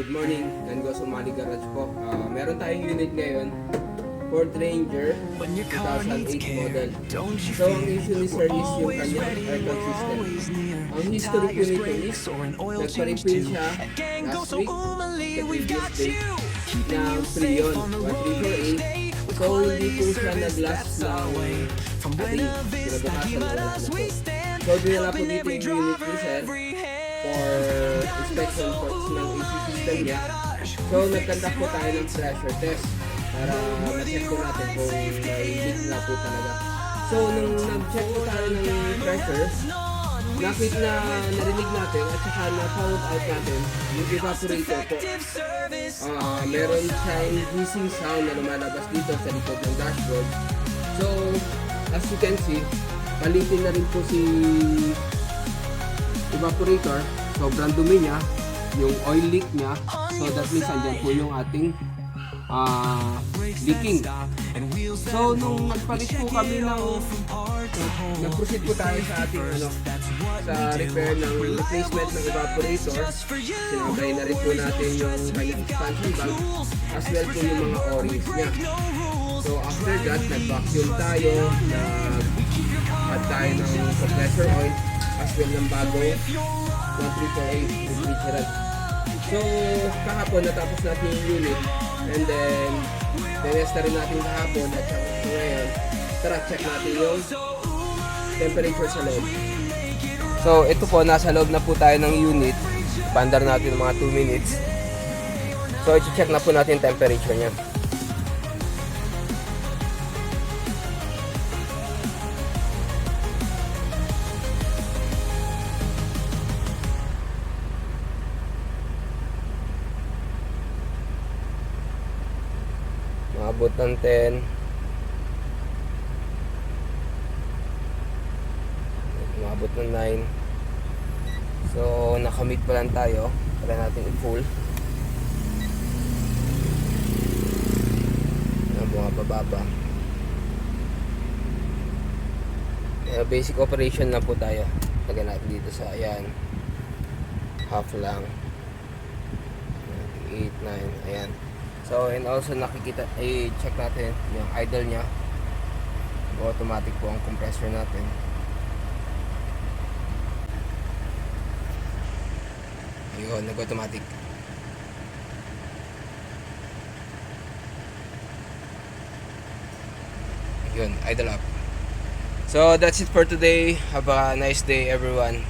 Good morning, Gango Somali Garage po. Meron tayong unit ngayon, Ford Ranger 2008 model. So ang issue ni sir is yung kanyang aircon system. Ang history po nito is nagpa-refill siya last week, the previous day, ng Freon 1348. So hindi po siya nag-last ng day, kinabukasan wala na po. So dinala po dito yung unit ni sir for inspection ng AC system niya. So nagkandak po tayo ng pressure test para ma-check po natin kung may leak na po talaga. So nung nag-check po tayo ng pressure, narinig natin at saka na-found out natin yung evaporator po. Meron siyang hissing sound na lumalabas dito sa likod ng dashboard. So as you can see, palitin na rin po si evaporator. Sobrang dumi niya, yung oil leak niya. So that means andyan po yung ating leaking. So nung nagpalit po kami ng nag-proceed po tayo sa ating sa repair ng replacement ng evaporator. Sinabay na rin po natin yung kanyang expansion valve as well po yung mga o-rings niya. So after that, nag-vacuum tayo, nag-add tayo ng compressor oil as well ng bago 1348 refrigerant. So kahapon natapos natin yung unit and then tinesta rin natin kahapon at so ngayon tara check natin yung temperature sa loob. So ito po, nasa loob na po tayo ng unit. Pandar natin mga 2 minutes. So i-check na po natin temperature niya. Maabot ng 10. Maabot ng 9. So nakamid pa lang tayo. Try natin i-full. Bumababa. Basic operation lang po tayo. Lagyan natin dito sa ayan. Half lang. 8, 9. Ayan. So and also nakikita, i-check natin yung idle nya. Automatic po ang compressor natin. Ayun, nag-automatic. Ayun, idle up. So that's it for today. Have a nice day everyone.